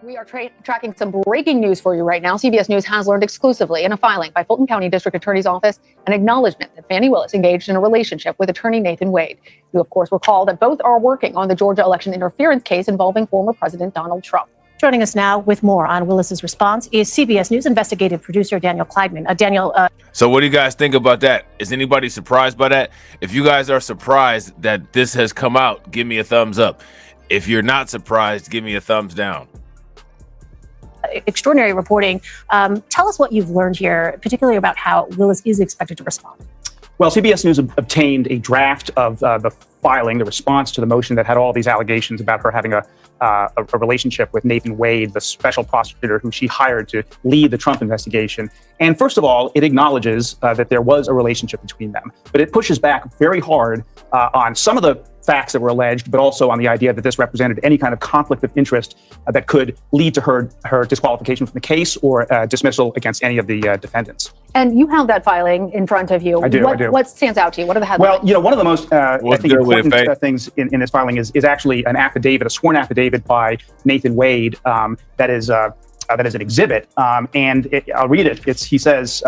We are tracking some breaking news for you right now. CBS News has learned exclusively in a filing by Fulton County District Attorney's Office an acknowledgement that Fani Willis engaged in a relationship with attorney Nathan Wade. You, of course, recall that both are working on the Georgia election interference case involving former President Donald Trump. Joining us now with more on Willis's response is CBS News investigative producer Daniel Kleidman. Daniel. So what do you guys think about that? Is anybody surprised by that? If you guys are surprised that this has come out, give me a thumbs up. If you're not surprised, give me a thumbs down. Extraordinary reporting. Tell us what you've learned here, particularly about how Willis is expected to respond. Well, CBS News obtained a draft of the filing, the response to the motion that had all these allegations about her having a relationship with Nathan Wade, the special prosecutor who she hired to lead the Trump investigation. And first of all, it acknowledges that there was a relationship between them, but it pushes back very hard on some of the facts that were alleged, but also on the idea that this represented any kind of conflict of interest that could lead to her disqualification from the case or dismissal against any of the defendants. And you have that filing in front of you. I do. What stands out to you? What are the headlines? Well, one of the most I think important things in this filing is actually an affidavit, a sworn affidavit by Nathan Wade that is an exhibit, and I'll read it. He says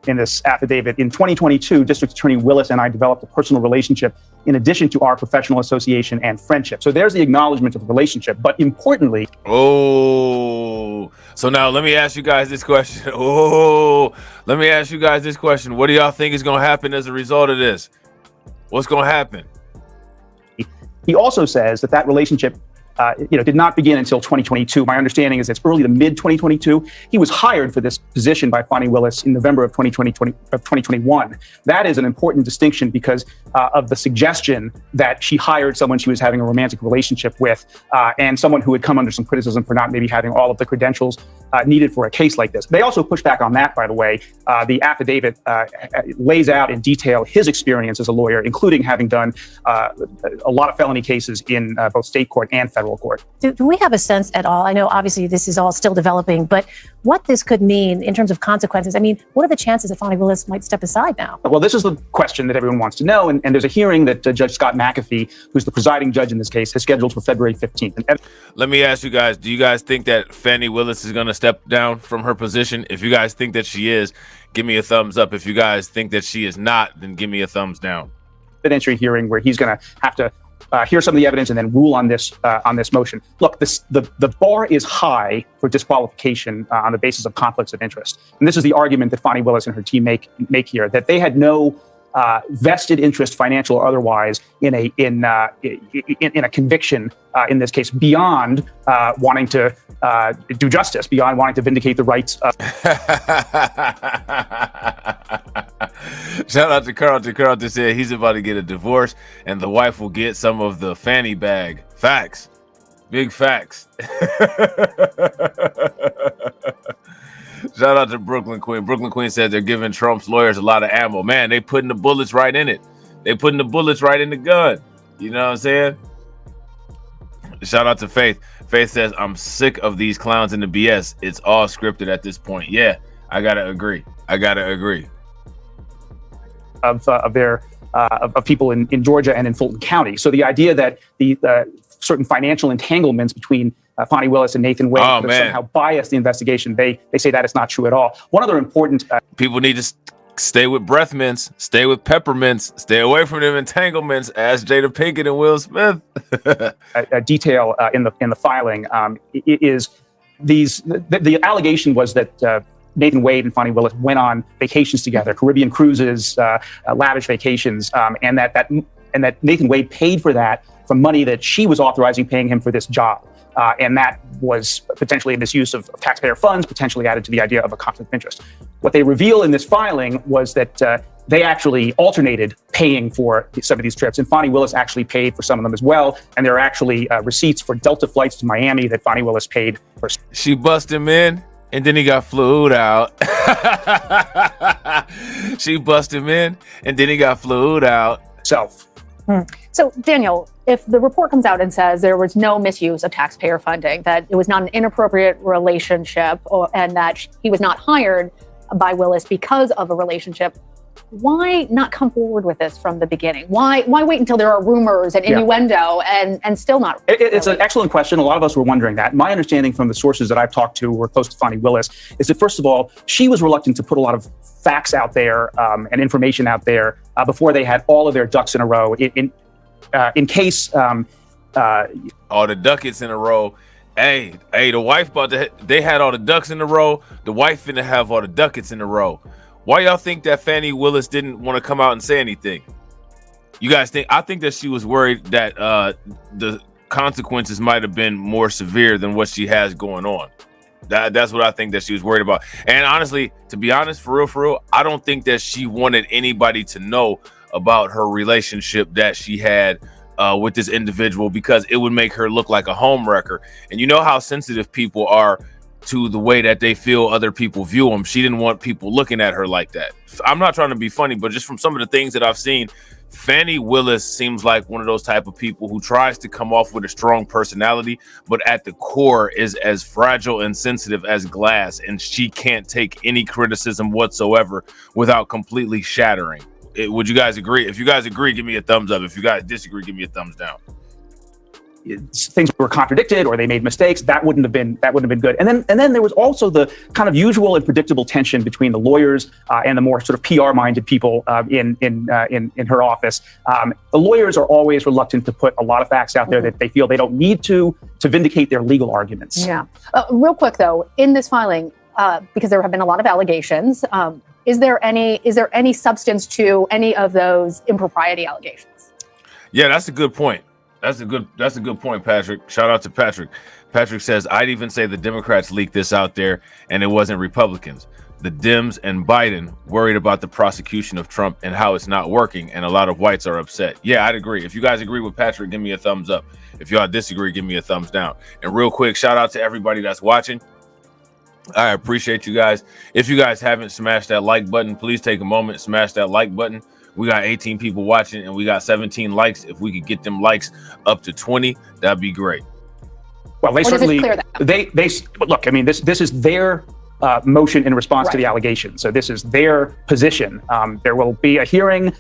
in this affidavit, in 2022, District Attorney Willis and I developed a personal relationship in addition to our professional association and friendship. So there's the acknowledgement of the relationship, but importantly... So now let me ask you guys this question. What do y'all think is going to happen as a result of this? What's going to happen? He also says that relationship did not begin until 2022. My understanding is it's early to mid 2022. He was hired for this position by Fani Willis in November of 2021. That is an important distinction because of the suggestion that she hired someone she was having a romantic relationship with and someone who had come under some criticism for not maybe having all of the credentials needed for a case like this. They also push back on that, by the way. The affidavit lays out in detail his experience as a lawyer, including having done a lot of felony cases in both state court and federal court. Do we have a sense at all? I know obviously this is all still developing, but what this could mean in terms of consequences? I mean, what are the chances that Fani Willis might step aside now? Well, this is the question that everyone wants to know. And there's a hearing that Judge Scott McAfee, who's the presiding judge in this case, has scheduled for February 15th. Let me ask you guys, do you guys think that Fani Willis is going to step down from her position? If you guys think that she is, give me a thumbs up. If you guys think that she is not, then give me a thumbs down. Evidentiary hearing where he's going to have to hear some of the evidence and then rule on this motion. Look, the bar is high for disqualification on the basis of conflicts of interest. And this is the argument that Fani Willis and her team make here, that they had no vested interest, financial or otherwise, in a conviction in this case, beyond wanting to do justice, beyond wanting to vindicate the rights of. Shout out to Carlton. Carlton said he's about to get a divorce and the wife will get some of the fanny bag. Facts. Big facts. Shout out to Brooklyn Queen. Brooklyn Queen said they're giving Trump's lawyers a lot of ammo. Man, they putting the bullets right in it. They putting the bullets right in the gun. You know what I'm saying? Shout out to Faith. Faith says, I'm sick of these clowns in the BS. It's all scripted at this point. Yeah, I gotta agree. Of people in Georgia and in Fulton County. So the idea that the certain financial entanglements between Fani Willis and Nathan Wade somehow biased the investigation, they say that is not true at all. One other important... people need to stay with breath mints, stay with peppermints, stay away from them entanglements, as Jada Pinkett and Will Smith. a detail in the filing is the allegation was that Nathan Wade and Fani Willis went on vacations together, Caribbean cruises, lavish vacations, and that Nathan Wade paid for that from money that she was authorizing paying him for this job. And that was potentially a misuse of taxpayer funds, potentially added to the idea of a conflict of interest. What they reveal in this filing was that they actually alternated paying for some of these trips, and Fani Willis actually paid for some of them as well. And there are actually receipts for Delta flights to Miami that Fani Willis paid for. She bust him in, and then he got flued out. She bust him in, and then he got flued out. So, Daniel, if the report comes out and says there was no misuse of taxpayer funding, that it was not an inappropriate relationship, and that he was not hired by Willis because of a relationship, why not come forward with this from the beginning? Why wait until there are rumors and innuendo and still not? It's an excellent question. A lot of us were wondering that. My understanding from the sources that I've talked to who are close to Fani Willis is that, first of all, she was reluctant to put a lot of facts out there and information out there before they had all of their ducks in a row in case... all the ducats in a row. Hey, the wife they had all the ducks in a row. The wife finna have all the ducats in a row. Why y'all think that Fani Willis didn't want to come out and say anything? You guys think? I think that she was worried that the consequences might have been more severe than what she has going on. That's what I think that she was worried about. And honestly, to be honest, for real, I don't think that she wanted anybody to know about her relationship that she had with this individual, because it would make her look like a homewrecker. And you know how sensitive people are to the way that they feel other people view them. She didn't want people looking at her like that. I'm not trying to be funny, but just from some of the things that I've seen, Fani Willis seems like one of those type of people who tries to come off with a strong personality, but at the core is as fragile and sensitive as glass, and she can't take any criticism whatsoever without completely shattering. Would you guys agree? If you guys agree, give me a thumbs up. If you guys disagree, give me a thumbs down. Things were contradicted or they made mistakes, that wouldn't have been good. And then there was also the kind of usual and predictable tension between the lawyers and the more sort of PR-minded people in her office. The lawyers are always reluctant to put a lot of facts out there that they feel they don't need to vindicate their legal arguments. Yeah. Real quick though, in this filing, because there have been a lot of allegations, is there any substance to any of those impropriety allegations? Yeah, that's a good point. That's a good point, Patrick. Shout out to Patrick. Patrick says, I'd even say the Democrats leaked this out there and it wasn't Republicans. The Dems and Biden worried about the prosecution of Trump and how it's not working, and a lot of whites are upset. Yeah, I'd agree. If you guys agree with Patrick, give me a thumbs up. If y'all disagree, give me a thumbs down. And real quick, shout out to everybody that's watching. I appreciate you guys. If you guys haven't smashed that like button, please take a moment, smash that like button. We got 18 people watching and we got 17 likes. If we could get them likes up to 20, that'd be great. Well, they certainly, they look, I mean, this is their motion in response to the allegation. So this is their position. There will be a hearing.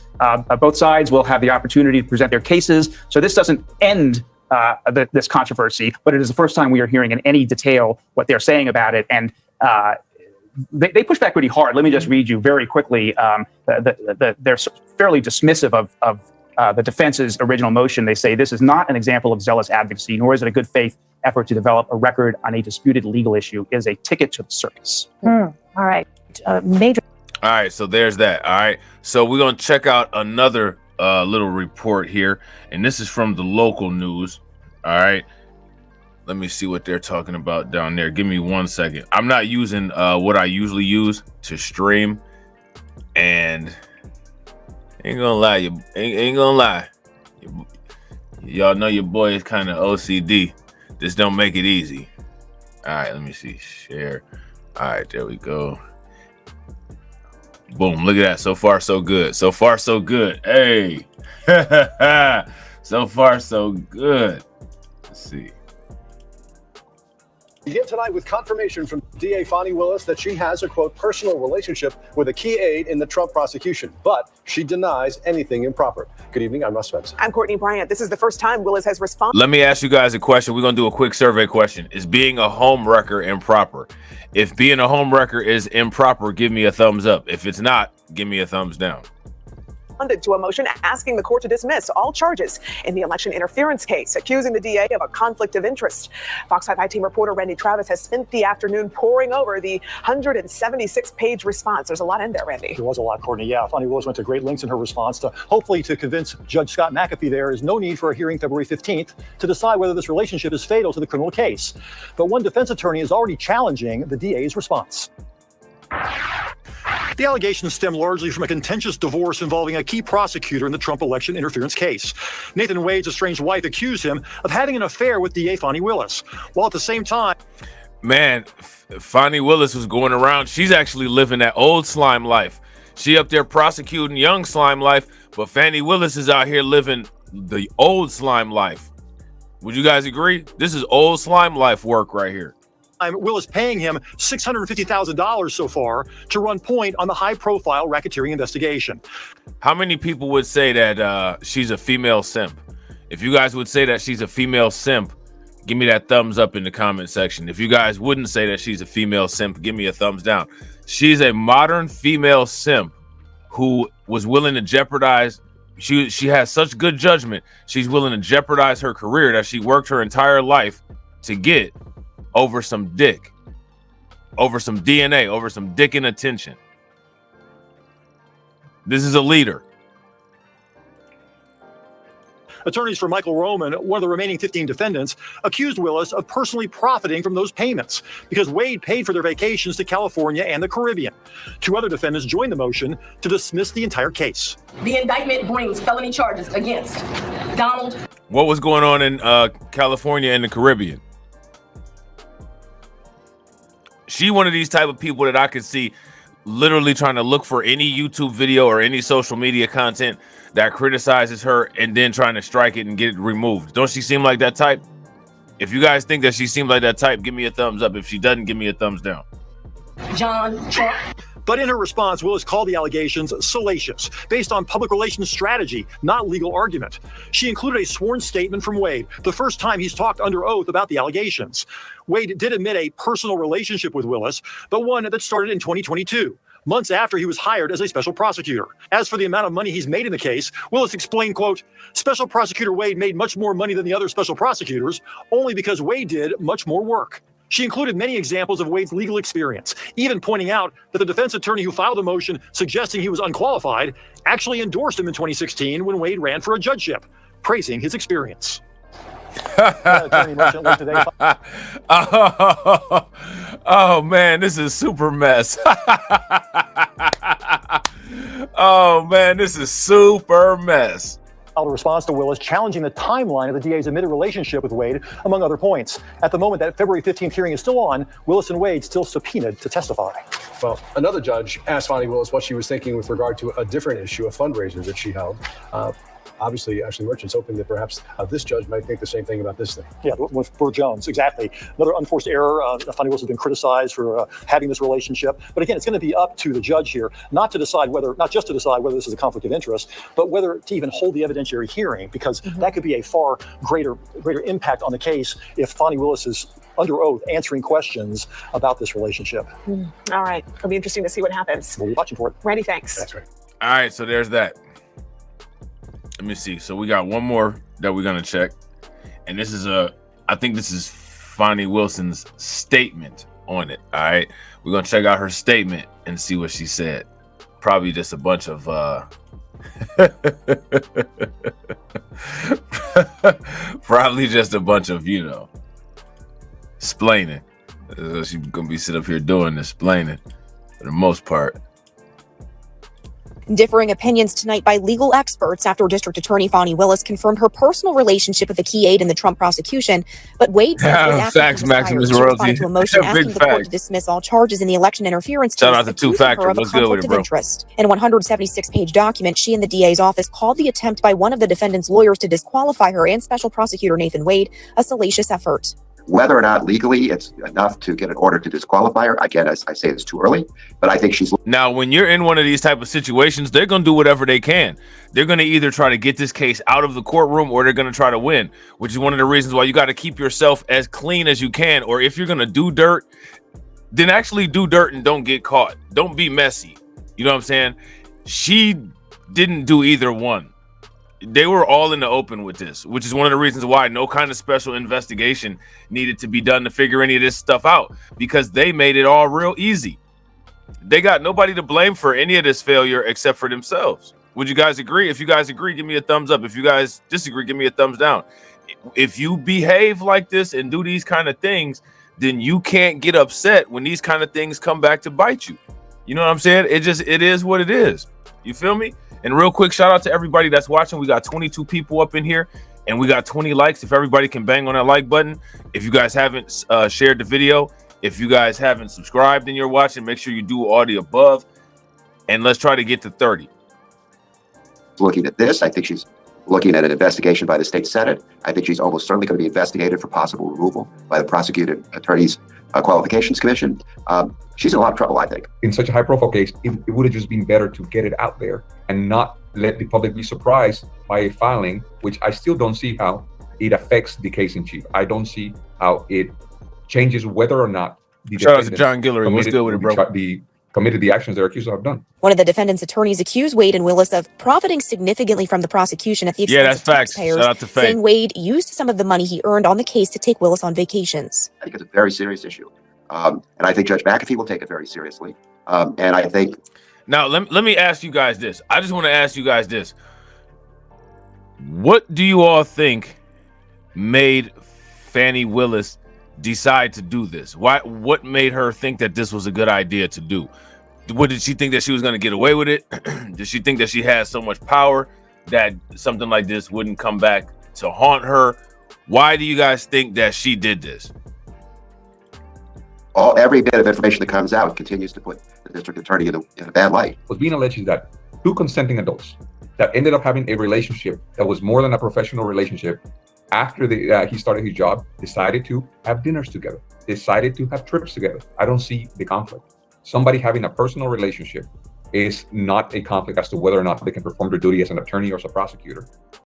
Both sides will have the opportunity to present their cases. So this doesn't end this controversy, but it is the first time we are hearing in any detail what they're saying about it. And they push back pretty hard. Let me just read you very quickly. They're fairly dismissive of the defense's original motion. They say this is not an example of zealous advocacy, nor is it a good faith effort to develop a record on a disputed legal issue. It is a ticket to the circus. All right. Major. All right. So there's that. All right. So we're going to check out another little report here. And this is from the local news. All right. Let me see what they're talking about down there. Give me 1 second. I'm not using what I usually use to stream. And ain't gonna lie. Y'all know your boy is kind of OCD. This don't make it easy. All right, let me see. Share. All right, there we go. Boom, look at that. So far, so good. So far, so good. Hey. So far, so good. Let's see. Begin tonight with confirmation from DA Fani Willis that she has a, quote, personal relationship with a key aide in the Trump prosecution, but she denies anything improper. Good evening, I'm Russ Spence. I'm Courtney Bryant. This is the first time Willis has responded. Let me ask you guys a question. We're going to do a quick survey question. Is being a homewrecker improper? If being a homewrecker is improper, give me a thumbs up. If it's not, give me a thumbs down. To a motion asking the court to dismiss all charges in the election interference case, accusing the DA of a conflict of interest. Fox 5 team reporter Randy Travis has spent the afternoon poring over the 176-page response. There's a lot in there, Randy. There was a lot, Courtney. Yeah, Fani Willis went to great lengths in her response to hopefully to convince Judge Scott McAfee there is no need for a hearing February 15th to decide whether this relationship is fatal to the criminal case. But one defense attorney is already challenging the DA's response. The allegations stem largely from a contentious divorce involving a key prosecutor in the Trump election interference case. Nathan Wade's estranged wife accused him of having an affair with DA Fani Willis, while at the same time... Man, Fani Willis was going around. She's actually living that old slime life. She up there prosecuting young slime life, but Fani Willis is out here living the old slime life. Would you guys agree? This is old slime life work right here. Willis paying him $650,000 so far to run point on the high-profile racketeering investigation. How many people would say that she's a female simp? If you guys would say that she's a female simp, give me that thumbs up in the comment section. If you guys wouldn't say that she's a female simp, give me a thumbs down. She's a modern female simp who was willing to jeopardize. She has such good judgment. She's willing to jeopardize her career that she worked her entire life to get over some dick, over some DNA, over some dick and attention. This is a leader. Attorneys for Michael Roman, one of the remaining 15 defendants, accused Willis of personally profiting from those payments because Wade paid for their vacations to California and the Caribbean. Two other defendants joined the motion to dismiss the entire case. The indictment brings felony charges against Donald. What was going on in California and the Caribbean? She one of these type of people that I could see literally trying to look for any YouTube video or any social media content that criticizes her and then trying to strike it and get it removed. Don't she seem like that type? If you guys think that she seems like that type, give me a thumbs up. If she doesn't, give me a thumbs down. John Trump. But in her response, Willis called the allegations salacious, based on public relations strategy, not legal argument. She included a sworn statement from Wade, the first time he's talked under oath about the allegations. Wade did admit a personal relationship with Willis, but one that started in 2022. Months after he was hired as a special prosecutor. As for the amount of money he's made in the case, Willis explained, quote, Special Prosecutor Wade made much more money than the other special prosecutors, only because Wade did much more work. She included many examples of Wade's legal experience, even pointing out that the defense attorney who filed a motion suggesting he was unqualified actually endorsed him in 2016 when Wade ran for a judgeship, praising his experience. Oh man, this is super mess. Oh man, this is super mess. A response to Willis challenging the timeline of the DA's admitted relationship with Wade, among other points. At the moment that February 15th hearing is still on, Willis and Wade still subpoenaed to testify. Well, another judge asked Fani Willis what she was thinking with regard to a different issue, a fundraiser that she held. Obviously, Ashley Merchant's hoping that perhaps this judge might think the same thing about this thing. Yeah, with Burr Jones, exactly. Another unforced error. Fani Willis has been criticized for having this relationship. But again, it's going to be up to the judge here, not just to decide whether this is a conflict of interest, but whether to even hold the evidentiary hearing, because that could be a far greater impact on the case if Fani Willis is under oath answering questions about this relationship. All right. It'll be interesting to see what happens. We'll be watching for it. Randy, thanks. That's right. All right, so there's that. Let me see. So we got one more that we're gonna check, and this is I think this is Fani Wilson's statement on it. All right, we're gonna check out her statement and see what she said. Probably just a bunch of probably just a bunch of explaining. She's gonna be sitting up here doing this, explaining for the most part. Differing opinions tonight by legal experts after District Attorney Fani Willis confirmed her personal relationship with a key aide in the Trump prosecution. But Wade says it was after Facts, he was hired. Maximus She responded Royalty. to a motion asking Big the court facts. to dismiss all charges in the election interference Shout case, out to Two accusing Factor. her of a What's good with conflict it, of bro? interest. In a 176-page document, she and the DA's office called the attempt by one of the defendant's lawyers to disqualify her and Special Prosecutor Nathan Wade a salacious effort. Whether or not legally it's enough to get an order to disqualify her, again, as I say, it's too early, but I think she's... Now, when you're in one of these type of situations, they're going to do whatever they can. They're going to either try to get this case out of the courtroom or they're going to try to win, which is one of the reasons why you got to keep yourself as clean as you can. Or if you're going to do dirt, then actually do dirt and don't get caught. Don't be messy. You know what I'm saying? She didn't do either one. They were all in the open with this, which is one of the reasons why no kind of special investigation needed to be done to figure any of this stuff out, because they made it all real easy. They got nobody to blame for any of this failure except for themselves. Would you guys agree? If you guys agree, give me a thumbs up. If you guys disagree, give me a thumbs down. If you behave like this and do these kind of things, then you can't get upset when these kind of things come back to bite you. You know what I'm saying? It is what it is. You feel me? And real quick, shout out to everybody that's watching. We got 22 people up in here and we got 20 likes. If everybody can bang on that like button. If you guys haven't shared the video, if you guys haven't subscribed and you're watching, make sure you do all the above. And let's try to get to 30. Looking at this, I think she's looking at an investigation by the state Senate. I think she's almost certainly going to be investigated for possible removal by the prosecuting attorney's qualifications commission. She's in a lot of trouble, I think. In such a high-profile case, it would have just been better to get it out there and not let the public be surprised by a filing, which I still don't see how it affects the case in chief. I don't see how it changes whether or not the Shout out to John Guillory. What's good with it, bro? Committed the actions they're accused of done. One of the defendant's attorneys accused Wade and Willis of profiting significantly from the prosecution at the expense of taxpayers, Shout out to Faith. saying Wade used some of the money he earned on the case to take Willis on vacations. I think it's a very serious issue. And I think Judge McAfee will take it very seriously. And I think... Now, let me ask you guys this. I just want to ask you guys this. What do you all think made Fani Willis decide to do this? What made her think that this was a good idea to do? What did she think that she was going to get away with it? Did she think that she had so much power that something like this wouldn't come back to haunt her? Why do you guys think that she did this? Every bit of information that comes out continues to put the district attorney in a bad light. What's being alleged is that two consenting adults that ended up having a relationship that was more than a professional relationship after he started his job, decided to have dinners together, decided to have trips together. I don't see the conflict. Somebody having a personal relationship is not a conflict as to whether or not they can perform their duty as an attorney or as a prosecutor.